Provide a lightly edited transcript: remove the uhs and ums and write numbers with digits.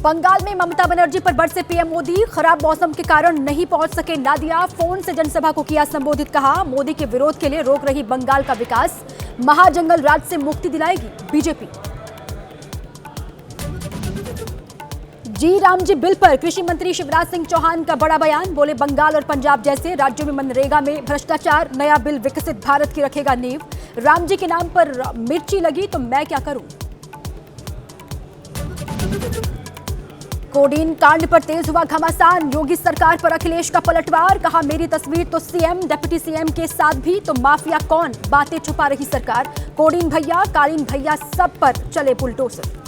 बंगाल में ममता बनर्जी पर बरसे पीएम मोदी। खराब मौसम के कारण नहीं पहुंच सके नादिया। फोन से जनसभा को किया संबोधित। कहा, मोदी के विरोध के लिए रोक रही बंगाल का विकास। महाजंगल राज से मुक्ति दिलाएगी बीजेपी। जी राम जी बिल पर कृषि मंत्री शिवराज सिंह चौहान का बड़ा बयान। बोले, बंगाल और पंजाब जैसे राज्यों में मनरेगा में भ्रष्टाचार। नया बिल विकसित भारत की रखेगा नींव। राम जी के नाम पर मिर्ची लगी तो मैं क्या करूं। कोडीन कांड पर तेज हुआ घमासान। योगी सरकार पर अखिलेश का पलटवार। कहा, मेरी तस्वीर तो सीएम डिप्टी सीएम के साथ भी, तो माफिया कौन, बातें छुपा रही सरकार। कोडीन भैया, कालीन भैया, सब पर चले बुलडोजर।